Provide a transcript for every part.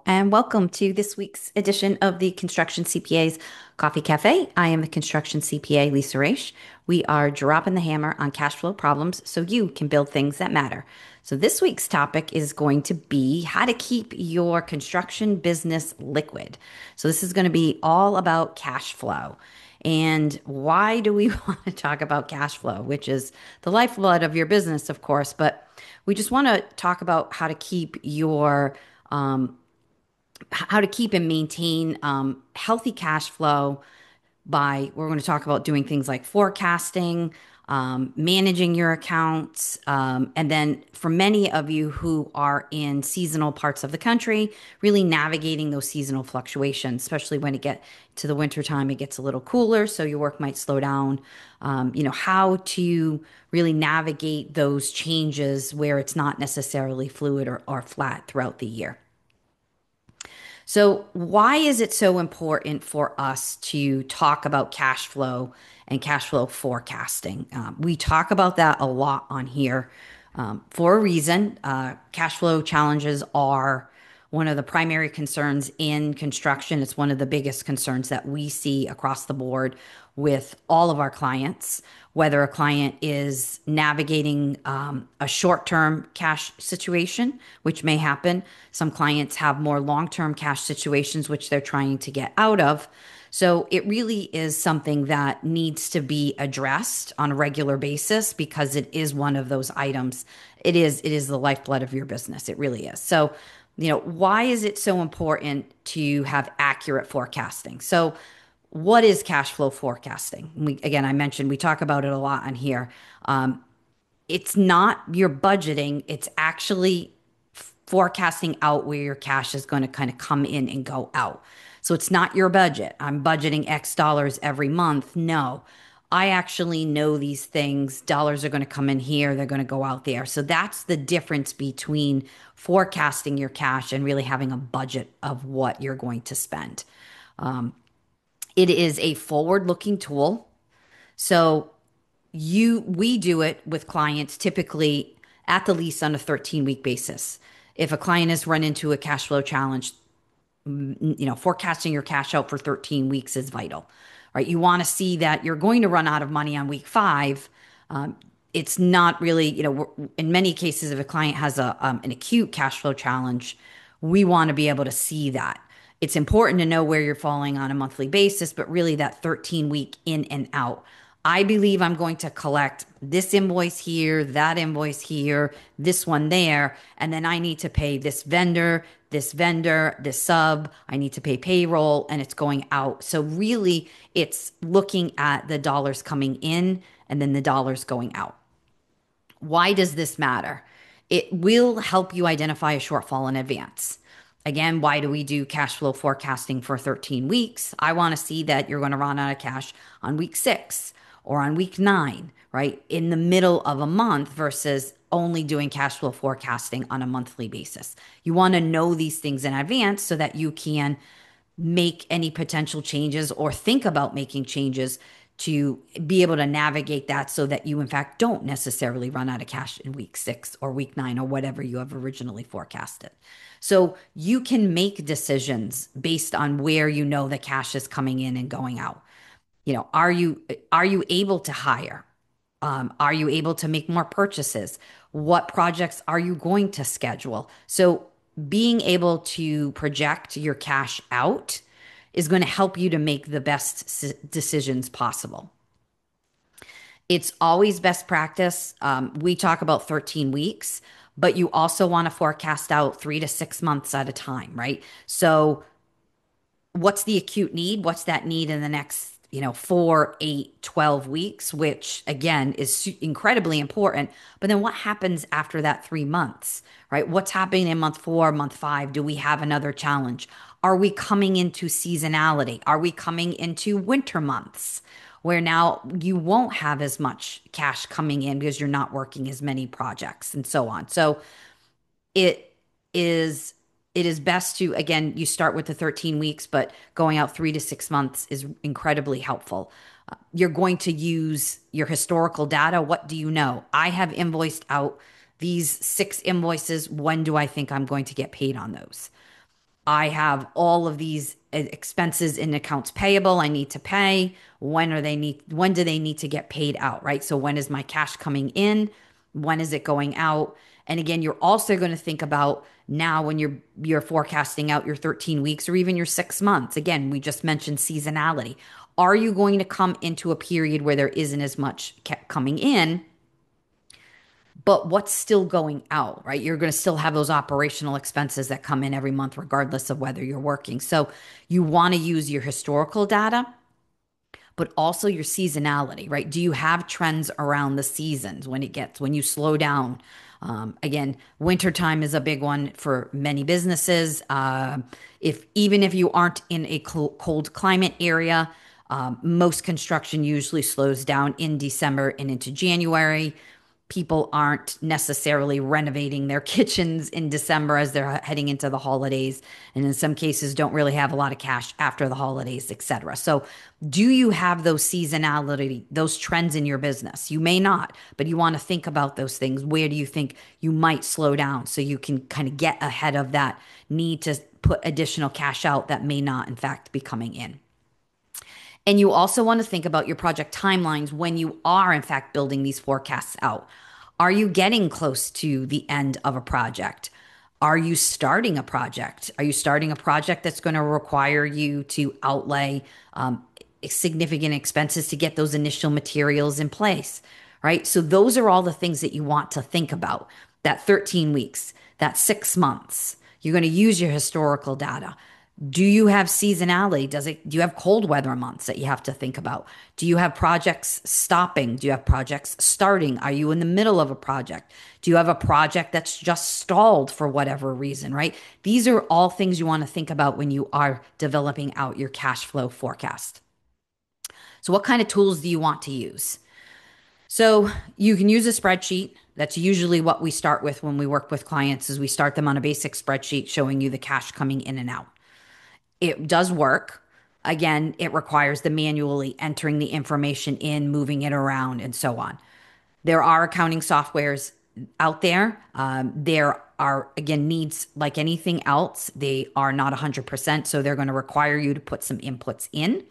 And welcome to this week's edition of the Construction CPA's Coffee Cafe. I am the Construction CPA, Lisa Raish. We are dropping the hammer on cash flow problems so you can build things that matter. So, this week's topic is going to be how to keep your construction business liquid. So, this is going to be all about cash flow. And why do we want to talk about cash flow, which is the lifeblood of your business, of course, but we just want to talk about how to keep and maintain healthy cash flow by we're going to talk about doing things like forecasting, managing your accounts, and then for many of you who are in seasonal parts of the country, really navigating those seasonal fluctuations, especially when it get to the winter time, it gets a little cooler, so your work might slow down. How to really navigate those changes where it's not necessarily fluid or flat throughout the year. So, why is it so important for us to talk about cash flow and cash flow forecasting? We talk about that a lot on here for a reason. Cash flow challenges are one of the primary concerns in construction. It's one of the biggest concerns that we see across the board with all of our clients, whether a client is navigating a short term cash situation, which may happen. Some clients have more long term cash situations, which they're trying to get out of. So it really is something that needs to be addressed on a regular basis because it is one of those items. It is the lifeblood of your business. It really is. So, why is it so important to have accurate forecasting? So, what is cash flow forecasting? Again, I mentioned we talk about it a lot on here. It's not your budgeting, it's actually forecasting out where your cash is going to kind of come in and go out. So it's not your budget. I'm budgeting X dollars every month. No, I actually know these things. Dollars are going to come in here, they're going to go out there. So that's the difference between forecasting your cash and really having a budget of what you're going to spend. It is a forward looking tool. So we do it with clients typically at the least on a 13-week basis. If a client has run into a cash flow challenge, forecasting your cash out for 13 weeks is vital, right? You want to see that you're going to run out of money on week 5. It's not really, in many cases, if a client has an acute cash flow challenge, we want to be able to see that. It's important to know where you're falling on a monthly basis, but really that 13-week in and out. I believe I'm going to collect this invoice here, that invoice here, this one there, and then I need to pay this vendor, this sub, I need to pay payroll, and it's going out. So really, it's looking at the dollars coming in and then the dollars going out. Why does this matter? It will help you identify a shortfall in advance. Again, why do we do cash flow forecasting for 13 weeks? I want to see that you're going to run out of cash on week 6 or on week 9, right? In the middle of a month versus only doing cash flow forecasting on a monthly basis. You want to know these things in advance so that you can make any potential changes or think about making changes to be able to navigate that so that you, in fact, don't necessarily run out of cash in week 6 or week 9 or whatever you have originally forecasted. So you can make decisions based on where you know the cash is coming in and going out. Are you able to hire? Are you able to make more purchases? What projects are you going to schedule? So being able to project your cash out is going to help you to make the best decisions possible. It's always best practice. We talk about 13 weeks, but you also want to forecast out 3 to 6 months at a time, right? So what's the acute need? What's that need in the next, 4, 8, 12 weeks, which again is incredibly important. But then what happens after that 3 months, right? What's happening in month 4, month 5? Do we have another challenge? Are we coming into seasonality? Are we coming into winter months where now you won't have as much cash coming in because you're not working as many projects and so on? So it is it is best to, again, you start with the 13 weeks, but going out 3 to 6 months is incredibly helpful. You're going to use your historical data. What do you know? I have invoiced out these 6 invoices. When do I think I'm going to get paid on those? I have all of these expenses in accounts payable I need to pay. When do they need to get paid out, right? So when is my cash coming in? When is it going out? And again, you're also going to think about now when you're forecasting out your 13 weeks or even your 6 months. Again, we just mentioned seasonality. Are you going to come into a period where there isn't as much coming in? But what's still going out, right? You're going to still have those operational expenses that come in every month, regardless of whether you're working. So you want to use your historical data, but also your seasonality, right? Do you have trends around the seasons when you slow down? Again, wintertime is a big one for many businesses. If even if you aren't in a cold climate area, most construction usually slows down in December and into January. People aren't necessarily renovating their kitchens in December as they're heading into the holidays, and in some cases don't really have a lot of cash after the holidays, etc. So, do you have those seasonality, those trends in your business? You may not, but you want to think about those things. Where do you think you might slow down so you can kind of get ahead of that need to put additional cash out that may not in fact be coming in? And you also want to think about your project timelines when you are, in fact, building these forecasts out. Are you getting close to the end of a project? Are you starting a project? Are you starting a project that's going to require you to outlay significant expenses to get those initial materials in place, right? So, those are all the things that you want to think about. That 13 weeks, that 6 months. You're going to use your historical data. Do you have seasonality? Do you have cold weather months that you have to think about? Do you have projects stopping? Do you have projects starting? Are you in the middle of a project? Do you have a project that's just stalled for whatever reason, right? These are all things you want to think about when you are developing out your cash flow forecast. So what kind of tools do you want to use? So you can use a spreadsheet. That's usually what we start with when we work with clients is we start them on a basic spreadsheet showing you the cash coming in and out. It does work. Again, it requires the manually entering the information in, moving it around, and so on. There are accounting softwares out there. There are, again, needs like anything else. They are not 100%. So they're going to require you to put some inputs in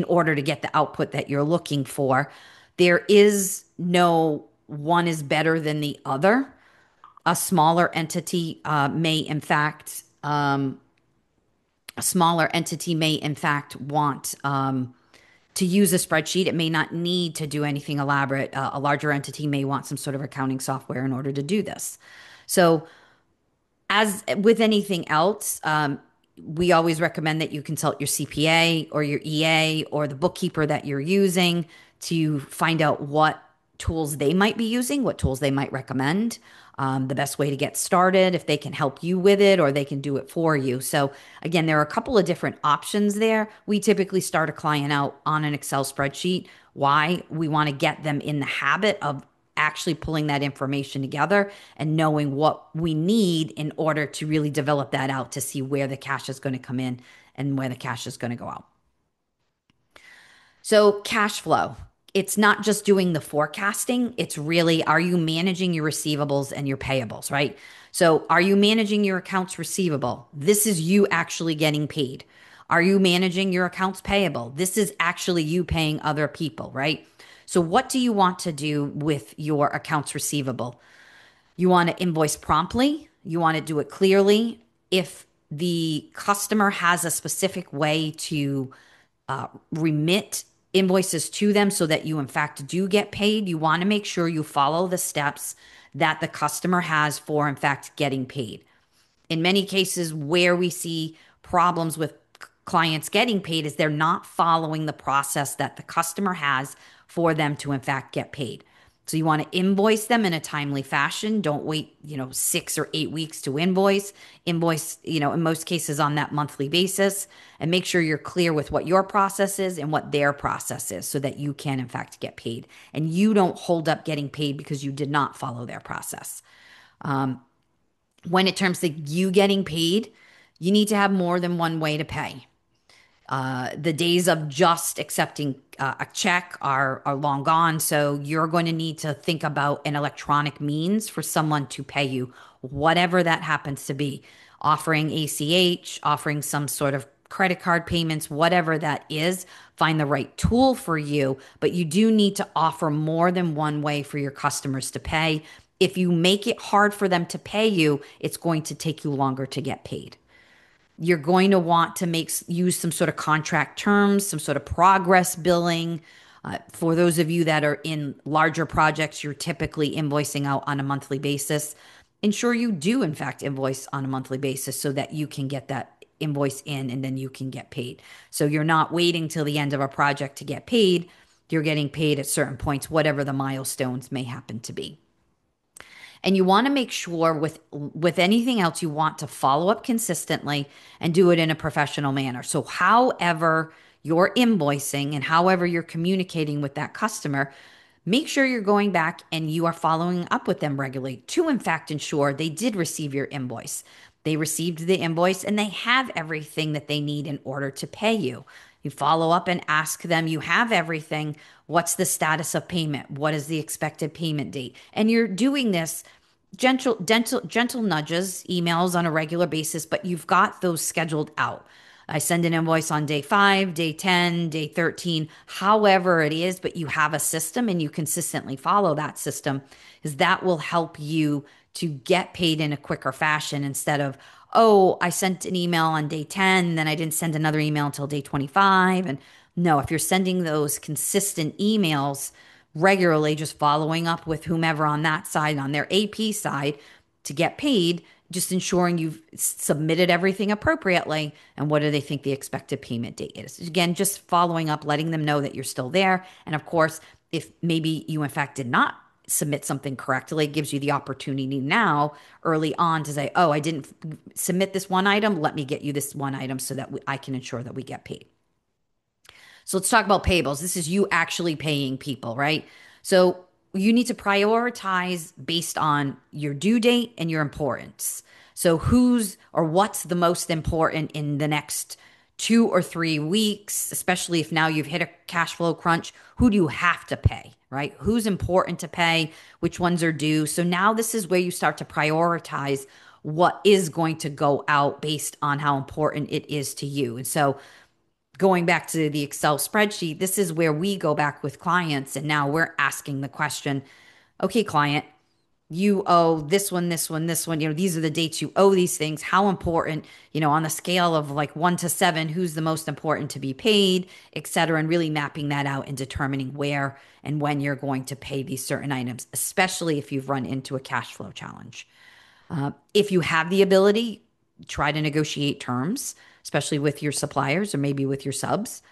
order to get the output that you're looking for. There is no one is better than the other. A smaller entity may, in fact, want to use a spreadsheet. It may not need to do anything elaborate. A larger entity may want some sort of accounting software in order to do this. So, as with anything else, we always recommend that you consult your CPA or your EA or the bookkeeper that you're using to find out what tools they might be using, what tools they might recommend, the best way to get started, if they can help you with it or they can do it for you. So, again, there are a couple of different options there. We typically start a client out on an Excel spreadsheet. Why? We want to get them in the habit of actually pulling that information together and knowing what we need in order to really develop that out to see where the cash is going to come in and where the cash is going to go out. So, cash flow. It's not just doing the forecasting. It's really, are you managing your receivables and your payables, right? So, are you managing your accounts receivable? This is you actually getting paid. Are you managing your accounts payable? This is actually you paying other people, right? So, what do you want to do with your accounts receivable? You want to invoice promptly. You want to do it clearly. If the customer has a specific way to remit invoices to them so that you, in fact, do get paid, you want to make sure you follow the steps that the customer has for, in fact, getting paid. In many cases, where we see problems with clients getting paid is they're not following the process that the customer has for them to, in fact, get paid. So you want to invoice them in a timely fashion. Don't wait, 6 or 8 weeks to invoice. Invoice, in most cases on that monthly basis, and make sure you're clear with what your process is and what their process is so that you can, in fact, get paid. And you don't hold up getting paid because you did not follow their process. When it comes to you getting paid, you need to have more than one way to pay. The days of just accepting a check are long gone. So you're going to need to think about an electronic means for someone to pay you, whatever that happens to be. offering ACH, offering some sort of credit card payments, whatever that is, find the right tool for you. But you do need to offer more than one way for your customers to pay. If you make it hard for them to pay you, it's going to take you longer to get paid. You're going to want to use some sort of contract terms, some sort of progress billing. For those of you that are in larger projects, you're typically invoicing out on a monthly basis. Ensure you do, in fact, invoice on a monthly basis so that you can get that invoice in and then you can get paid. So you're not waiting till the end of a project to get paid. You're getting paid at certain points, whatever the milestones may happen to be. And you want to make sure with anything else, you want to follow up consistently and do it in a professional manner. So however you're invoicing and however you're communicating with that customer, make sure you're going back and you are following up with them regularly to, in fact, ensure they did receive your invoice. They received the invoice and they have everything that they need in order to pay you. You follow up and ask them, you have everything. What's the status of payment? What is the expected payment date? And you're doing this gentle nudges, emails on a regular basis, but you've got those scheduled out. I send an invoice on day 5, day 10, day 13, however it is, but you have a system and you consistently follow that system, is that will help you to get paid in a quicker fashion instead of, oh, I sent an email on day 10, then I didn't send another email until day 25. And no, if you're sending those consistent emails regularly, just following up with whomever on that side, on their AP side to get paid, just ensuring you've submitted everything appropriately and what do they think the expected payment date is. Again, just following up, letting them know that you're still there. And of course, if maybe you in fact did not submit something correctly, it gives you the opportunity now early on to say, oh, I didn't submit this one item. Let me get you this one item so that I can ensure that we get paid. So let's talk about payables. This is you actually paying people, right? So you need to prioritize based on your due date and your importance. So who's or what's the most important in the next 2 or 3 weeks, especially if now you've hit a cash flow crunch, who do you have to pay, right? Who's important to pay, which ones are due. So now this is where you start to prioritize what is going to go out based on how important it is to you. And so going back to the Excel spreadsheet, this is where we go back with clients and now we're asking the question, okay, client, you owe this one, this one, this one, these are the dates you owe these things. How important, on the scale of like 1 to 7, who's the most important to be paid, et cetera, and really mapping that out and determining where and when you're going to pay these certain items, especially if you've run into a cash flow challenge. If you have the ability, try to negotiate terms, especially with your suppliers or maybe with your subs.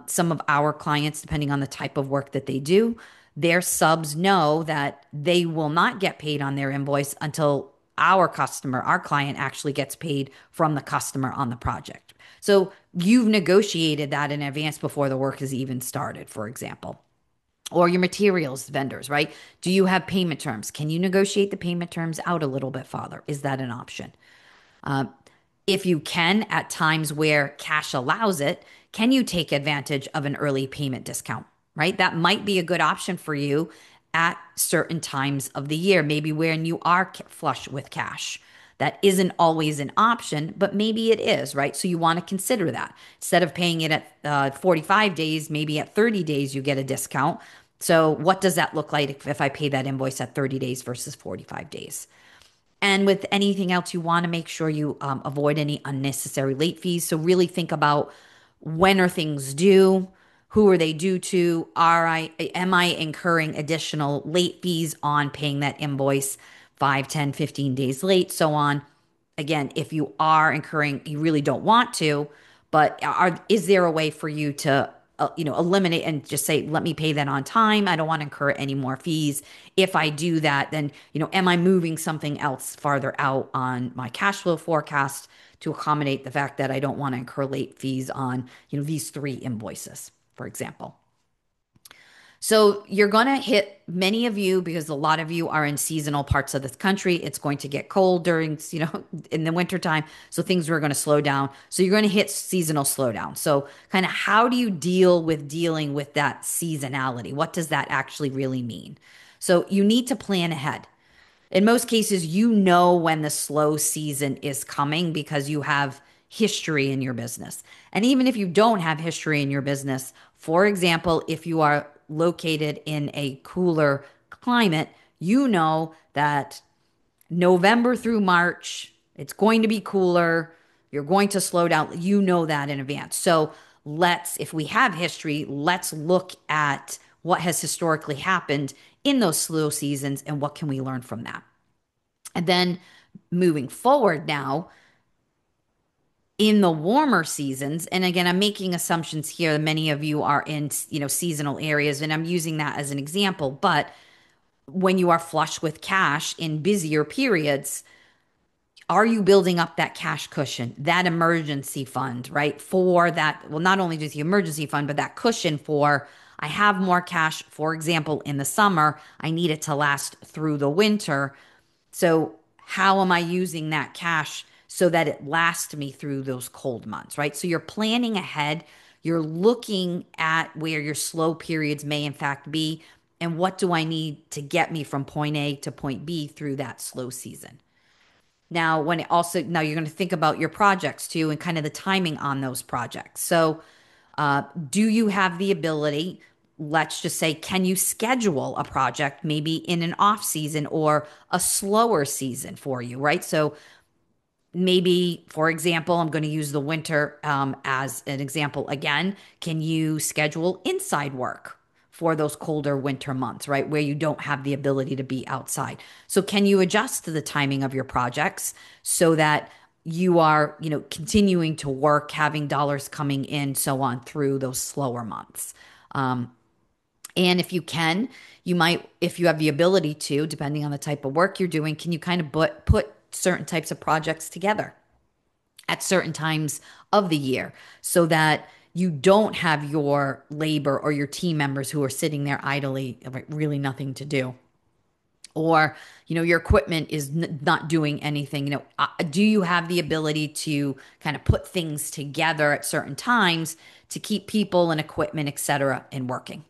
Some of our clients, depending on the type of work that they do, their subs know that they will not get paid on their invoice until our client actually gets paid from the customer on the project. So you've negotiated that in advance before the work has even started, for example. Or your materials vendors, right? Do you have payment terms? Can you negotiate the payment terms out a little bit farther? Is that an option? If you can, at times where cash allows it, can you take advantage of an early payment discount, right? That might be a good option for you at certain times of the year, maybe when you are flush with cash. That isn't always an option, but maybe it is, right? So you want to consider that. Instead of paying it at 45 days, maybe at 30 days you get a discount. So what does that look like if I pay that invoice at 30 days versus 45 days? And with anything else, you want to make sure you avoid any unnecessary late fees. So really think about, when are things due? Who are they due to? Am I incurring additional late fees on paying that invoice 5, 10, 15 days late, so on? Again, if you are incurring, you really don't want to, but is there a way for you to eliminate and just say, let me pay that on time. I don't want to incur any more fees. If I do that, then, am I moving something else farther out on my cash flow forecast to accommodate the fact that I don't want to incur late fees on, these 3 invoices, for example. So you're going to hit, many of you, because a lot of you are in seasonal parts of this country. It's going to get cold during, in the wintertime. So things are going to slow down. So you're going to hit seasonal slowdown. So kind of how do you dealing with that seasonality? What does that actually really mean? So you need to plan ahead. In most cases, you know when the slow season is coming because you have history in your business. And even if you don't have history in your business, for example, if you are located in a cooler climate, you know that November through March, it's going to be cooler. You're going to slow down. You know that in advance. So if we have history, let's look at what has historically happened in those slow seasons and what can we learn from that. And then moving forward now in the warmer seasons, and again, I'm making assumptions here. Many of you are in, seasonal areas, and I'm using that as an example. But when you are flush with cash in busier periods, are you building up that cash cushion, that emergency fund, right? For that, well, not only just the emergency fund, but that cushion for I have more cash, for example, in the summer, I need it to last through the winter. So, how am I using that cash so that it lasts me through those cold months, right? So, you're planning ahead. You're looking at where your slow periods may, in fact, be, and what do I need to get me from point A to point B through that slow season. Now you're going to think about your projects too and kind of the timing on those projects. So, do you have the ability? Let's just say, can you schedule a project maybe in an off season or a slower season for you, right? So, maybe, for example, I'm going to use the winter as an example again. Can you schedule inside work for those colder winter months, right? Where you don't have the ability to be outside. So, can you adjust the timing of your projects so that you are, continuing to work, having dollars coming in, so on through those slower months? And if you can, you might, if you have the ability to, depending on the type of work you're doing, can you kind of put certain types of projects together at certain times of the year so that you don't have your labor or your team members who are sitting there idly, like, really nothing to do? Or, your equipment is not doing anything. Do you have the ability to kind of put things together at certain times to keep people and equipment, et cetera, and working?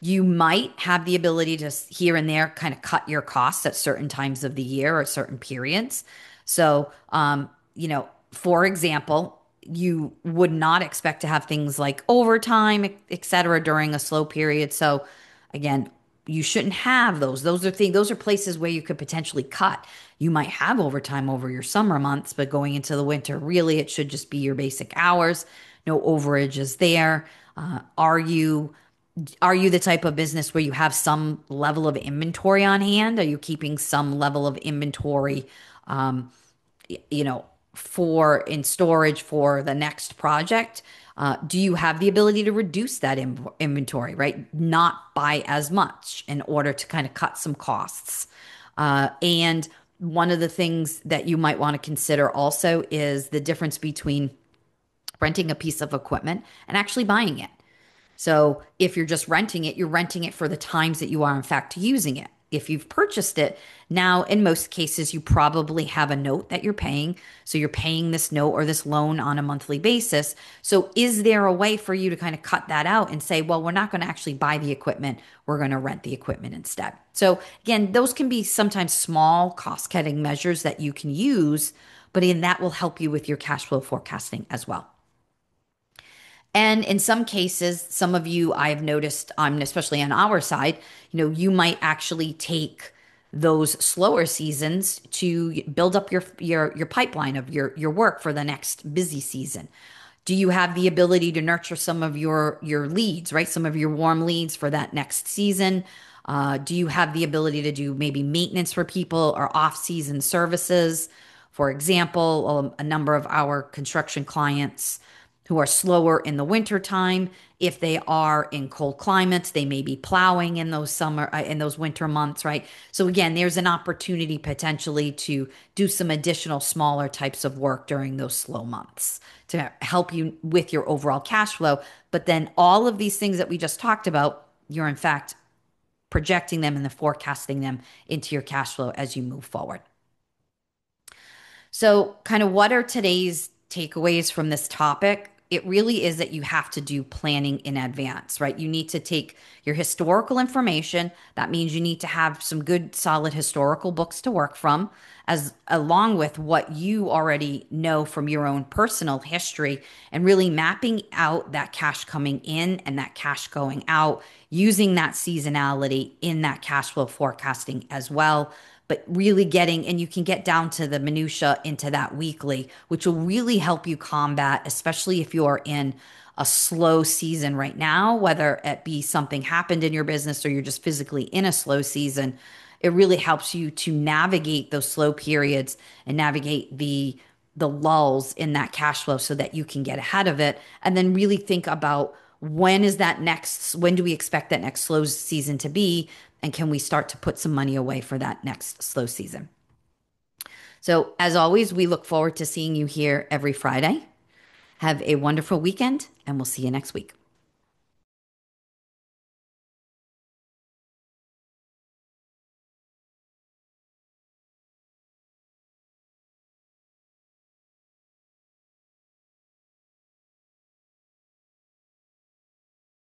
You might have the ability to here and there kind of cut your costs at certain times of the year or certain periods. So, for example, you would not expect to have things like overtime, et cetera, during a slow period. So, again, you shouldn't have those. Those are places where you could potentially cut. You might have overtime over your summer months, but going into the winter, really, it should just be your basic hours. No overage is there. Are you the type of business where you have some level of inventory on hand? Are you keeping some level of inventory, um, you know, for in storage for the next project? Do you have the ability to reduce that inventory, right? Not buy as much in order to kind of cut some costs. And one of the things that you might want to consider also is the difference between renting a piece of equipment and actually buying it. So if you're just renting it, you're renting it for the times that you are, in fact, using it. If you've purchased it, now in most cases, you probably have a note that you're paying. So you're paying this note or this loan on a monthly basis. So is there a way for you to kind of cut that out and say, well, we're not going to actually buy the equipment. We're going to rent the equipment instead. So again, those can be sometimes small cost cutting measures that you can use, but again, that will help you with your cash flow forecasting as well. And in some cases, some of you I've noticed, especially on our side, you might actually take those slower seasons to build up your pipeline of your work for the next busy season. Do you have the ability to nurture some of your leads, right? Some of your warm leads for that next season? Do you have the ability to do maybe maintenance for people or off-season services? For example, a number of our construction clients who are slower in the winter time. If they are in cold climates, they may be plowing in those winter months, right? So again, there's an opportunity potentially to do some additional smaller types of work during those slow months to help you with your overall cash flow. But then all of these things that we just talked about, you're in fact projecting them and then forecasting them into your cash flow as you move forward. So, kind of what are today's takeaways from this topic? it really is that you have to do planning in advance, right? You need to take your historical information. That means you need to have some good, solid historical books to work from, as along with what you already know from your own personal history, and really mapping out that cash coming in and that cash going out, using that seasonality in that cash flow forecasting as well, but really getting, and you can get down to the minutia into that weekly, which will really help you combat, especially if you're in a slow season right now, whether it be something happened in your business or you're just physically in a slow season. It really helps you to navigate those slow periods and navigate the lulls in that cash flow so that you can get ahead of it, and then really think about when do we expect that next slow season to be, and can we start to put some money away for that next slow season. So as always, we look forward to seeing you here every Friday. Have a wonderful weekend, and we'll see you next week.